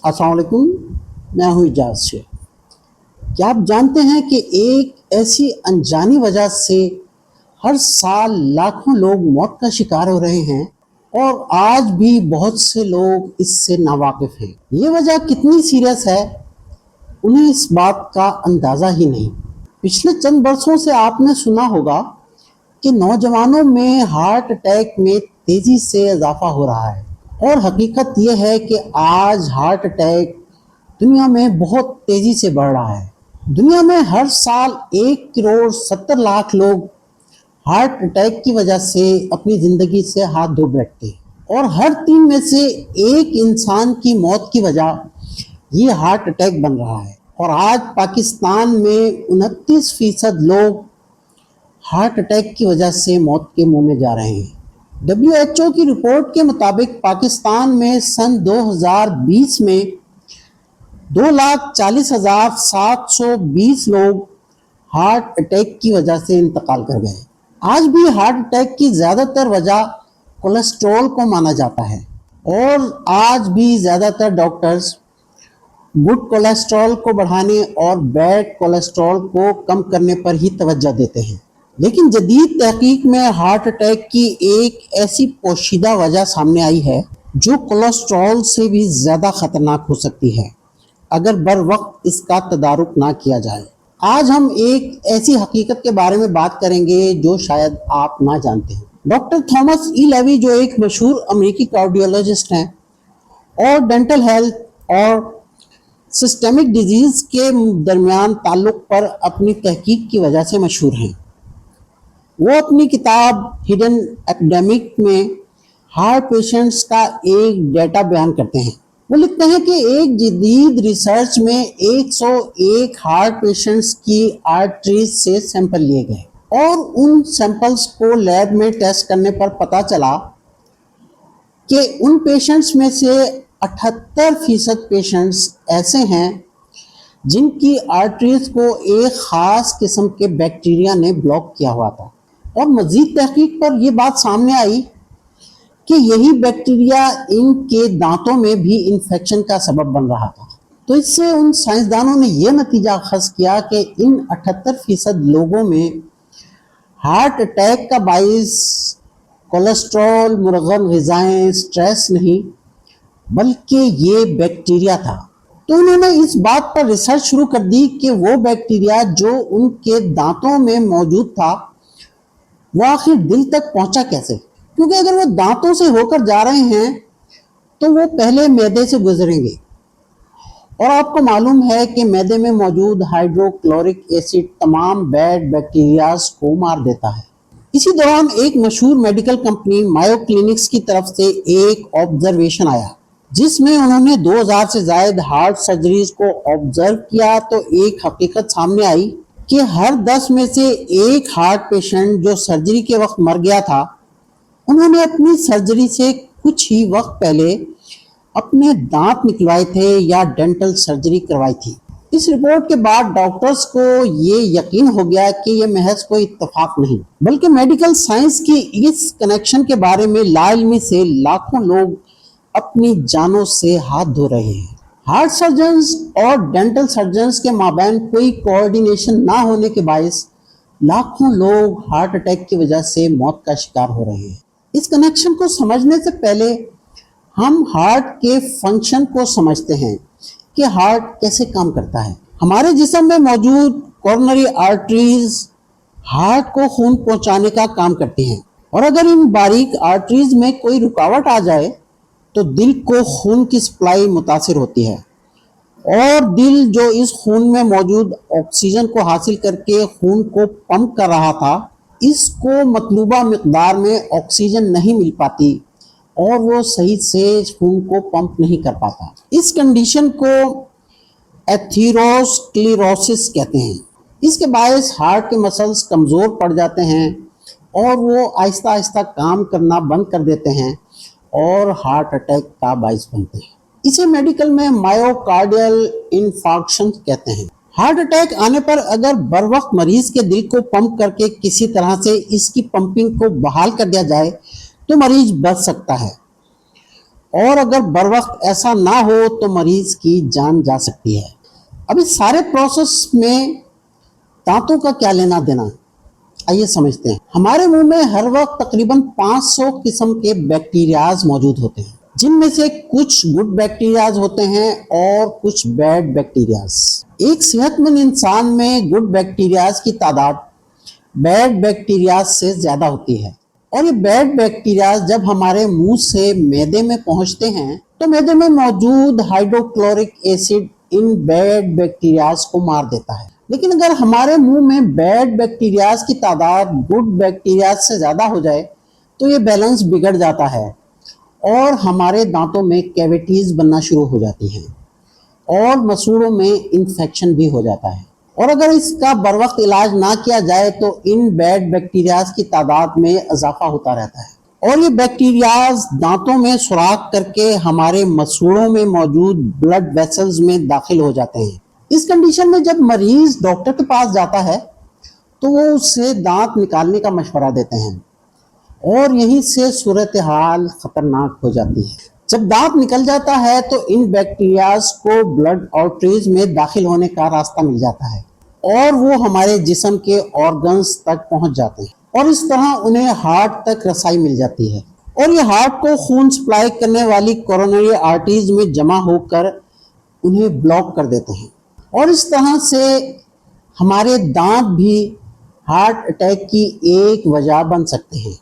अस्सलाम वालेकुम, मैं हूँ इजाज़ शेख। क्या आप जानते हैं कि एक ऐसी अनजानी वजह से हर साल लाखों लोग मौत का शिकार हो रहे हैं और आज भी बहुत से लोग इससे नावाकिफ हैं। ये वजह कितनी सीरियस है, उन्हें इस बात का अंदाज़ा ही नहीं। पिछले चंद बरसों से आपने सुना होगा कि नौजवानों में हार्ट अटैक में तेज़ी से इजाफा हो रहा है और हकीकत यह है कि आज हार्ट अटैक दुनिया में बहुत तेज़ी से बढ़ रहा है। दुनिया में हर साल 1,70,00,000 लोग हार्ट अटैक की वजह से अपनी ज़िंदगी से हाथ धो बैठते हैं और हर 3 में से एक इंसान की मौत की वजह ये हार्ट अटैक बन रहा है। और आज पाकिस्तान में 29% लोग हार्ट अटैक की वजह से मौत के मुंह में जा रहे हैं। WHO की रिपोर्ट के मुताबिक पाकिस्तान में सन 2020 में 2,40,720 लोग हार्ट अटैक की वजह से इंतकाल कर गए। आज भी हार्ट अटैक की ज़्यादातर वजह कोलेस्ट्रॉल को माना जाता है और आज भी ज़्यादातर डॉक्टर्स गुड कोलेस्ट्रॉल को बढ़ाने और बैड कोलेस्ट्रॉल को कम करने पर ही तवज्जो देते हैं। लेकिन जदीद तहकीक में हार्ट अटैक की एक ऐसी पोशीदा वजह सामने आई है जो कोलेस्ट्रॉल से भी ज़्यादा ख़तरनाक हो सकती है अगर बर वक्त इसका तदारुक ना किया जाए। आज हम एक ऐसी हकीकत के बारे में बात करेंगे जो शायद आप ना जानते हैं। डॉक्टर थॉमस ई लेवी, जो एक मशहूर अमेरिकी कार्डियोलॉजिस्ट हैं और डेंटल हेल्थ और सिस्टेमिक डिजीज़ के दरमियान ताल्लुक़ पर अपनी तहकीक की वजह से मशहूर हैं। वो अपनी किताब हिडन एपिडेमिक में हार्ट पेशेंट्स का एक डेटा बयान करते हैं। वो लिखते हैं कि एक जदीद रिसर्च में 101 हार्ट पेशेंट्स की आर्टरीज से सैंपल लिए गए और उन सैंपल्स को लैब में टेस्ट करने पर पता चला कि उन पेशेंट्स में से 78% पेशेंट्स ऐसे हैं जिनकी आर्टरीज को एक ख़ास किस्म के बैक्टीरिया ने ब्लॉक किया हुआ था। और मज़ीद तहकीक पर यह बात सामने आई कि यही बैक्टीरिया इनके दांतों में भी इन्फेक्शन का सबब बन रहा था। तो इससे उन साइंसदानों ने यह नतीजा अखज़ किया कि इन 78% लोगों में हार्ट अटैक का बाइस कोलेस्ट्रॉल, मुरगम ग़िज़ाएं, स्ट्रेस नहीं बल्कि ये बैक्टीरिया था। तो उन्होंने इस बात पर रिसर्च शुरू कर दी कि वो बैक्टीरिया जो उनके दांतों में मौजूद था वो आखिर दिल तक पहुंचा कैसे, क्योंकि अगर वो दांतों से होकर जा रहे हैं तो वो पहले मैदे से गुजरेंगे और आपको मालूम है कि मैदे में मौजूद हाइड्रोक्लोरिक एसिड तमाम बैड बैक्टीरियाज को मार देता है। इसी दौरान एक मशहूर मेडिकल कंपनी मायो क्लिनिक्स की तरफ से एक ऑब्जर्वेशन आया जिसमें उन्होंने 2000 से ज़ायद हार्ट सर्जरीज को ऑब्जर्व किया। तो एक हकीकत सामने आई कि हर 10 में से एक हार्ट पेशेंट जो सर्जरी के वक्त मर गया था, उन्होंने अपनी सर्जरी से कुछ ही वक्त पहले अपने दांत निकलवाए थे या डेंटल सर्जरी करवाई थी। इस रिपोर्ट के बाद डॉक्टर्स को ये यकीन हो गया कि ये महज कोई इत्तेफाक नहीं बल्कि मेडिकल साइंस की इस कनेक्शन के बारे में लाइल्मी से लाखों लोग अपनी जानों से हाथ धो रहे हैं। हार्ट सर्जन्स और डेंटल सर्जन्स के माबैन कोई कोऑर्डिनेशन ना होने के बायस लाखों लोग हार्ट अटैक की वजह से मौत का शिकार हो रहे हैं। इस कनेक्शन को समझने से पहले हम हार्ट के फंक्शन को समझते हैं कि हार्ट कैसे काम करता है। हमारे जिस्म में मौजूद कोरोनरी आर्टरीज हार्ट को खून पहुंचाने का काम करती हैं और अगर इन बारीक आर्टरीज में कोई रुकावट आ जाए तो दिल को खून की सप्लाई मुतासिर होती है और दिल जो इस खून में मौजूद ऑक्सीजन को हासिल करके खून को पंप कर रहा था, इसको मतलूबा मिकदार में ऑक्सीजन नहीं मिल पाती और वो सही से खून को पंप नहीं कर पाता। इस कंडीशन को एथीरोस्क्लेरोसिस कहते हैं। इसके बायस हार्ट के मसल्स कमज़ोर पड़ जाते हैं और वो आहिस्ता आहिस्ता काम करना बंद कर देते हैं और हार्ट अटैक का बायस बनते हैं। इसे मेडिकल में मायोकार्डियल इन्फार्क्शन कहते हैं। हार्ट अटैक आने पर अगर बर वक्त मरीज के दिल को पंप करके किसी तरह से इसकी पंपिंग को बहाल कर दिया जाए तो मरीज बच सकता है। اور اگر بر وقت ایسا نہ ہو تو مریض کی جان جا سکتی ہے۔ اب اس سارے پروسیس میں دانتوں کا کیا لینا دینا، آئیے سمجھتے ہیں۔ ہمارے منہ میں ہر وقت تقریباً 500 قسم کے بیکٹیریاز موجود ہوتے ہیں، جن میں سے کچھ گڈ بیکٹیریاز ہوتے ہیں اور کچھ بیڈ بیکٹیریاز۔ ایک صحت مند انسان میں گڈ بیکٹیریاز کی تعداد بیڈ بیکٹیریاز سے زیادہ ہوتی ہے، اور یہ بیڈ بیکٹیریاز جب ہمارے منہ سے معدے میں پہنچتے ہیں تو معدے میں موجود ہائیڈروکلورک ایسڈ ان بیڈ بیکٹیریاز کو مار دیتا ہے۔ لیکن اگر ہمارے منہ میں بیڈ بیکٹیریاز کی تعداد گڈ بیکٹیریاز سے زیادہ ہو جائے تو یہ بیلنس بگڑ جاتا ہے اور ہمارے دانتوں میں کیویٹیز بننا شروع ہو جاتی ہیں اور مسوڑوں میں انفیکشن بھی ہو جاتا ہے، اور اگر اس کا بر وقت علاج نہ کیا جائے تو ان بیڈ بیکٹیریاز کی تعداد میں اضافہ ہوتا رہتا ہے، اور یہ بیکٹیریاز دانتوں میں سوراخ کر کے ہمارے مسوڑوں میں موجود بلڈ ویسلز میں داخل ہو جاتے ہیں۔ اس کنڈیشن میں جب مریض ڈاکٹر کے پاس جاتا ہے تو وہ اس سے دانت نکالنے کا مشورہ دیتے ہیں، اور یہیں سے صورتحال خطرناک ہو جاتی ہے۔ جب دانت نکل جاتا ہے تو ان بیکٹیریاز کو بلڈ آرٹریز میں داخل ہونے کا راستہ مل جاتا ہے اور وہ ہمارے جسم کے آرگنز تک پہنچ جاتے ہیں، اور اس طرح انہیں ہارٹ تک رسائی مل جاتی ہے، اور یہ ہارٹ کو خون سپلائی کرنے والی کورونری آرٹریز میں جمع ہو کر انہیں بلاک کر دیتے ہیں، اور اس طرح سے ہمارے دانت بھی ہارٹ اٹیک کی ایک وجہ بن سکتے ہیں۔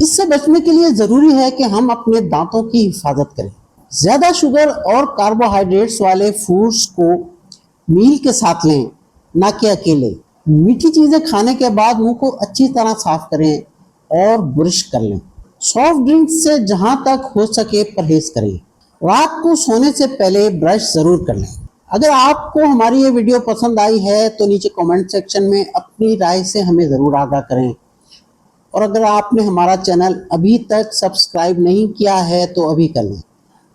اس سے بچنے کے لیے ضروری ہے کہ ہم اپنے دانتوں کی حفاظت کریں۔ زیادہ شوگر اور کاربوہائیڈریٹس والے فوڈز کو میل کے ساتھ لیں، نہ کہ اکیلے۔ میٹھی چیزیں کھانے کے بعد منہ کو اچھی طرح صاف کریں اور برش کر لیں۔ سافٹ ڈرنکس سے جہاں تک ہو سکے پرہیز کریں۔ رات کو سونے سے پہلے برش ضرور کر لیں۔ اگر آپ کو ہماری یہ ویڈیو پسند آئی ہے تو نیچے کامنٹ سیکشن میں اپنی رائے سے ہمیں ضرور آگاہ کریں، اور اگر آپ نے ہمارا چینل ابھی تک سبسکرائب نہیں کیا ہے تو ابھی کر لیں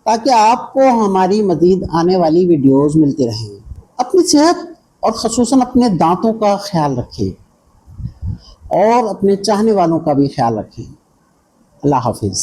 تاکہ آپ کو ہماری مزید آنے والی ویڈیوز ملتی رہیں۔ اپنی صحت اور خصوصاً اپنے دانتوں کا خیال رکھیں اور اپنے چاہنے والوں کا بھی خیال رکھیں۔ اللہ حافظ۔